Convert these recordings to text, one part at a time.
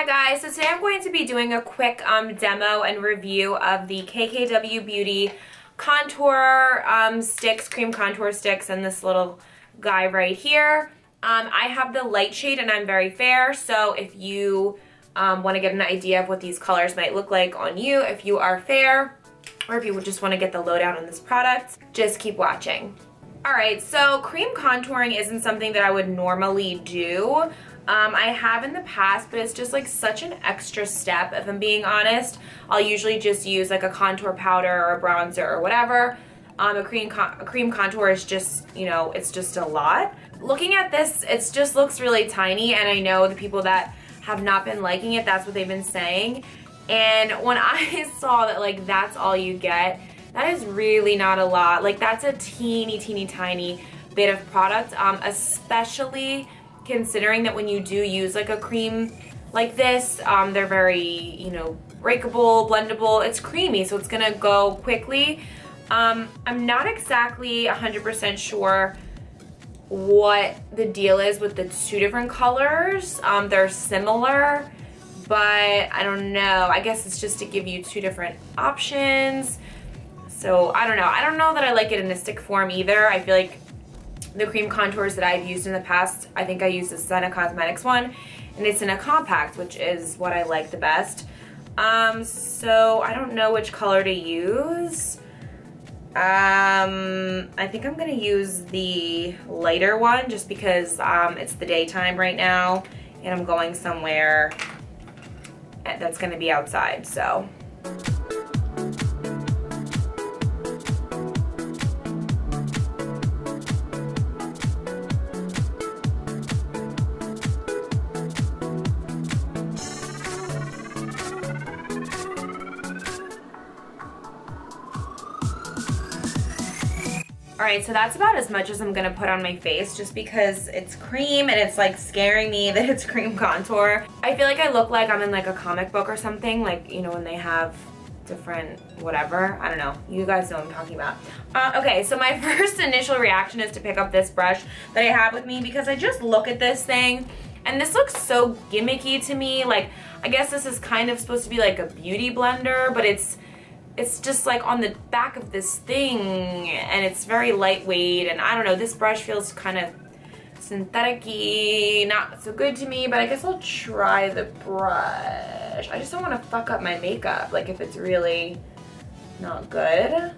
Hi guys, so today I'm going to be doing a quick demo and review of the KKW Beauty contour sticks, cream contour sticks, and this little guy right here. I have the light shade and I'm very fair, so if you want to get an idea of what these colors might look like on you, if you are fair, or if you would just want to get the lowdown on this product, just keep watching. Alright, so cream contouring isn't something that I would normally do. I have in the past, but it's just like such an extra step, if I'm being honest. I'll usually just use like a contour powder or a bronzer or whatever. A cream contour is just, you know, it's just a lot. Looking at this, it just looks really tiny, and I know the people that have not been liking it, that's what they've been saying. And when I saw that like that's all you get, that is really not a lot. Like that's a teeny tiny bit of product, especially considering that when you do use like a cream like this, they're very, you know, breakable, blendable. It's creamy, so it's gonna go quickly. I'm not exactly 100% sure what the deal is with the two different colors. They're similar, but I don't know. I guess it's just to give you two different options. So I don't know. I don't know that I like it in a stick form either. I feel like the cream contours that I've used in the past, I think I used the Senna Cosmetics one, and it's in a compact, which is what I like the best. So I don't know which color to use. I think I'm gonna use the lighter one just because it's the daytime right now and I'm going somewhere that's gonna be outside, so. Alright, so that's about as much as I'm gonna put on my face just because it's cream and it's like scaring me that it's cream contour. I feel like I look like I'm in like a comic book or something, like, you know, when they have different whatever. I don't know. You guys know what I'm talking about. Okay, so my first initial reaction is to pick up this brush that I have with me because I just look at this thing and this looks so gimmicky to me. Like, I guess this is kind of supposed to be like a beauty blender, but it's just like on the back of this thing and it's very lightweight, and I don't know, this brush feels kind of synthetic-y, not so good to me, but I guess I'll try the brush. I just don't want to fuck up my makeup, like if it's really not good.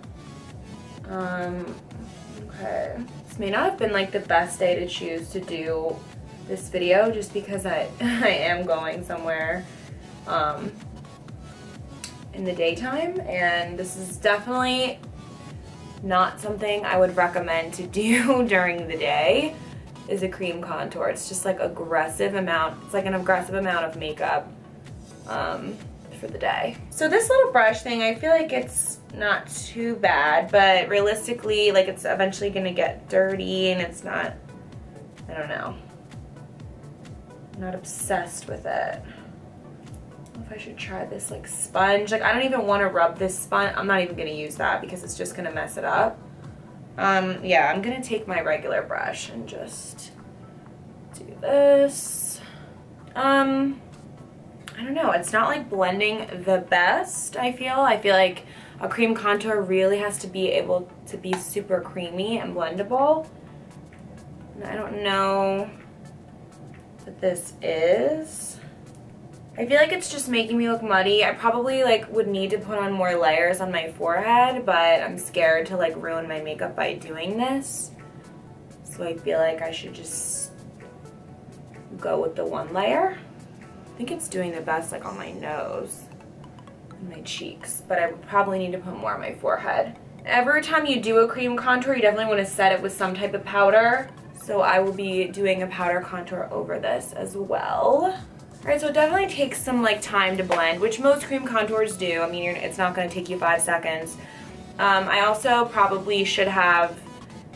Okay. This may not have been like the best day to choose to do this video just because I am going somewhere in the daytime, and this is definitely not something I would recommend to do during the day, is a cream contour. It's just like aggressive amount, it's like an aggressive amount of makeup for the day. So this little brush thing, I feel like it's not too bad, but realistically, like it's eventually gonna get dirty and it's not, I don't know, I'm not obsessed with it. I don't know if I should try this like sponge. Like I don't even want to rub this sponge. I'm not even going to use that because it's just going to mess it up. Yeah, I'm going to take my regular brush and just do this. I don't know. It's not like blending the best, I feel. I feel like a cream contour really has to be able to be super creamy and blendable. And I don't know what this is. I feel like it's just making me look muddy. I probably like would need to put on more layers on my forehead, but I'm scared to like ruin my makeup by doing this. So I feel like I should just go with the one layer. I think it's doing the best like on my nose and my cheeks, but I would probably need to put more on my forehead. Every time you do a cream contour, you definitely want to set it with some type of powder. So I will be doing a powder contour over this as well. Alright, so it definitely takes some like time to blend, which most cream contours do. I mean, it's not going to take you 5 seconds. I also probably should have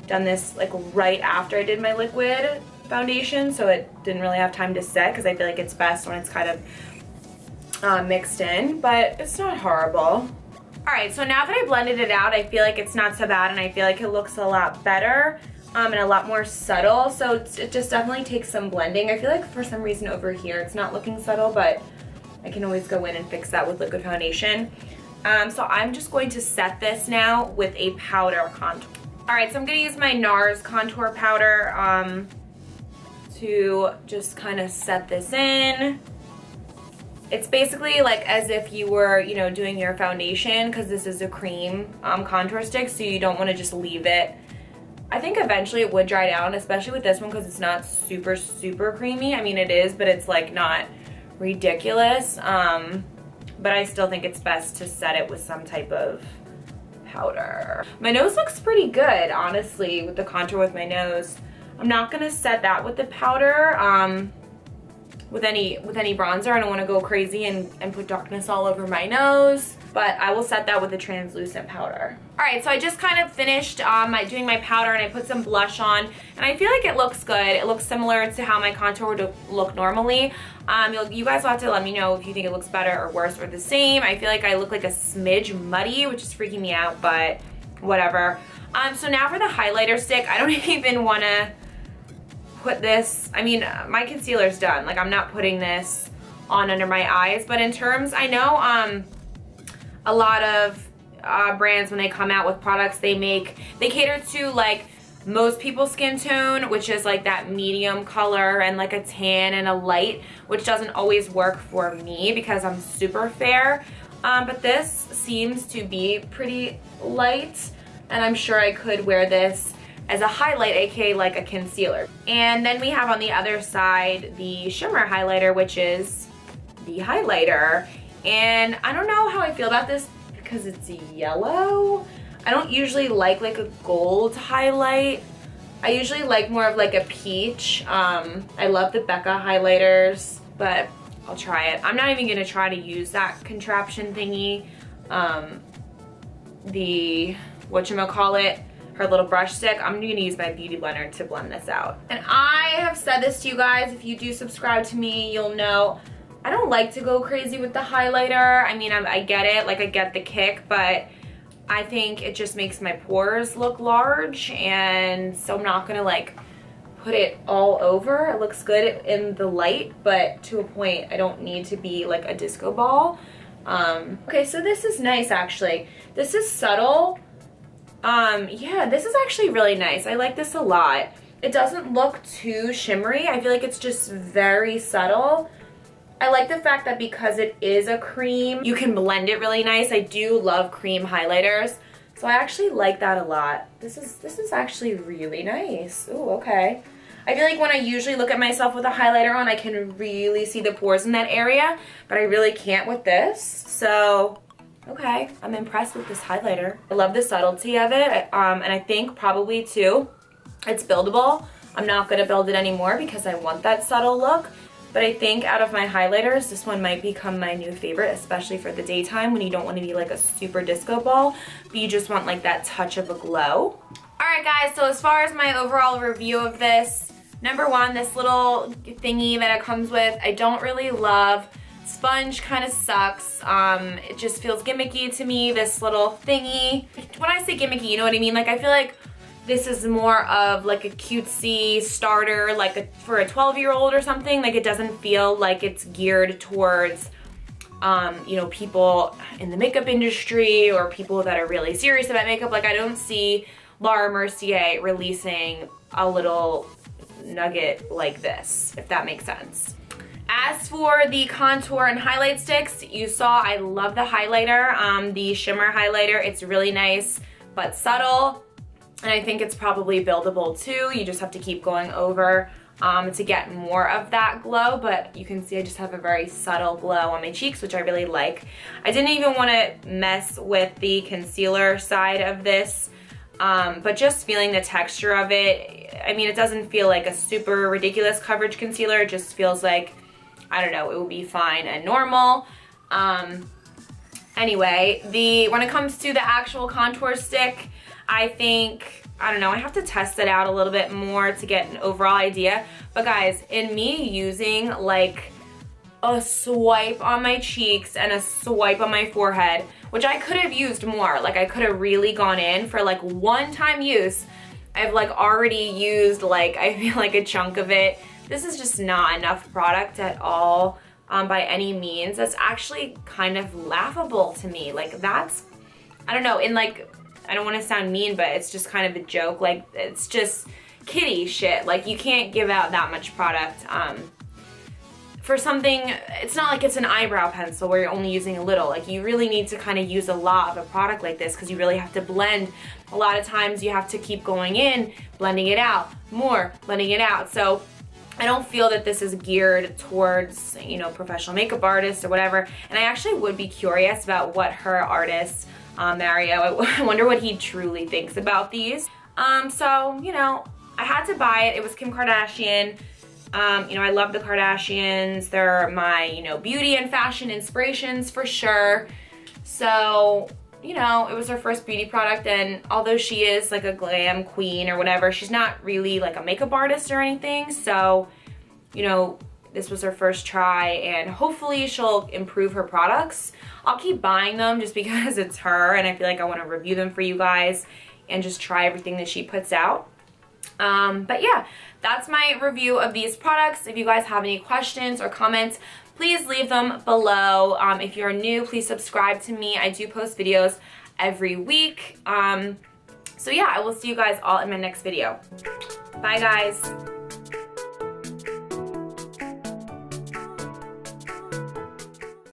done this like right after I did my liquid foundation, so it didn't really have time to set, because I feel like it's best when it's kind of mixed in, but it's not horrible. Alright, so now that I blended it out, I feel like it's not so bad and I feel like it looks a lot better. and a lot more subtle, so it just definitely takes some blending. I feel like for some reason over here it's not looking subtle, but I can always go in and fix that with liquid foundation. So I'm just going to set this now with a powder contour. Alright, so I'm going to use my NARS contour powder to just kind of set this in. It's basically like as if you were, you know, doing your foundation, because this is a cream contour stick, so you don't want to just leave it. I think eventually it would dry down, especially with this one, because it's not super, super creamy. I mean, it is, but it's like not ridiculous. But I still think it's best to set it with some type of powder. My nose looks pretty good, honestly, with the contour with my nose. I'm not gonna set that with the powder. With any bronzer. I don't want to go crazy and put darkness all over my nose, but I will set that with a translucent powder. Alright, so I just kind of finished doing my powder, and I put some blush on, and I feel like it looks good. It looks similar to how my contour would look normally. You guys will have to let me know if you think it looks better or worse or the same. I feel like I look like a smidge muddy, which is freaking me out, but whatever. So now for the highlighter stick, I don't even want to put this, I mean, my concealer's done. Like, I'm not putting this on under my eyes, but in terms, I know a lot of brands, when they come out with products, they cater to like most people's skin tone, which is like that medium color and like a tan and a light, which doesn't always work for me because I'm super fair. But this seems to be pretty light, and I'm sure I could wear this as a highlight, aka like a concealer. And then we have on the other side the shimmer highlighter, which is the highlighter. And I don't know how I feel about this because it's yellow. I don't usually like a gold highlight. I usually like more of like a peach. I love the Becca highlighters, but I'll try it. I'm not even gonna try to use that contraption thingy. The whatchamacallit, her little brush stick. I'm gonna use my beauty blender to blend this out. And I have said this to you guys, if you do subscribe to me, you'll know I don't like to go crazy with the highlighter. I mean, I get it, like I get the kick, but I think it just makes my pores look large, and so I'm not gonna like put it all over. It looks good in the light, but to a point, I don't need to be like a disco ball. Okay, so this is nice actually. This is subtle. Yeah, this is actually really nice. I like this a lot. It doesn't look too shimmery. I feel like it's just very subtle. I like the fact that because it is a cream, you can blend it really nice. I do love cream highlighters, so I actually like that a lot. This is actually really nice. Ooh, okay. I feel like when I usually look at myself with a highlighter on, I can really see the pores in that area, but I really can't with this. So, okay, I'm impressed with this highlighter. I love the subtlety of it, and I think probably too, it's buildable. I'm not gonna build it anymore because I want that subtle look. But I think out of my highlighters, this one might become my new favorite, especially for the daytime when you don't want to be like a super disco ball, but you just want like that touch of a glow. Alright guys, so as far as my overall review of this, number one, this little thingy that it comes with, I don't really love. Sponge kind of sucks. It just feels gimmicky to me, this little thingy. When I say gimmicky, you know what I mean? Like, I feel like this is more of like a cutesy starter, like for a 12-year-old or something. Like, it doesn't feel like it's geared towards, you know, people in the makeup industry or people that are really serious about makeup. Like, I don't see Laura Mercier releasing a little nugget like this, if that makes sense. As for the contour and highlight sticks, you saw I love the highlighter, the shimmer highlighter. It's really nice but subtle. And I think it's probably buildable too. You just have to keep going over to get more of that glow, but you can see I just have a very subtle glow on my cheeks, which I really like. I didn't even want to mess with the concealer side of this, but just feeling the texture of it, I mean, it doesn't feel like a super ridiculous coverage concealer. It just feels like, I don't know, it would be fine and normal. Anyway, when it comes to the actual contour stick, I think, I don't know, I have to test it out a little bit more to get an overall idea. But guys, in me using like a swipe on my cheeks and a swipe on my forehead, which I could have used more, like I could have really gone in for like one-time use, I've like already used like, I feel like a chunk of it. This is just not enough product at all by any means. That's actually kind of laughable to me. Like that's, I don't know, in like, I don't want to sound mean, but it's just kind of a joke. Like it's just kiddie shit. Like you can't give out that much product for something. It's not like it's an eyebrow pencil where you're only using a little. Like you really need to kind of use a lot of a product like this because you really have to blend. A lot of times you have to keep going in, blending it out, more, blending it out. So I don't feel that this is geared towards, you know, professional makeup artists or whatever. And I actually would be curious about what her artist, Mario, I wonder what he truly thinks about these. So, you know, I had to buy it. It was Kim Kardashian. You know, I love the Kardashians. They're my, you know, beauty and fashion inspirations for sure. So, you know, it was her first beauty product, and although she is like a glam queen or whatever, she's not really like a makeup artist or anything. So, you know, this was her first try, and hopefully she'll improve her products. I'll keep buying them just because it's her, and I feel like I want to review them for you guys and just try everything that she puts out. But yeah, that's my review of these products. If you guys have any questions or comments, please leave them below. If you're new, please subscribe to me. I do post videos every week. So yeah, I will see you guys all in my next video. Bye guys.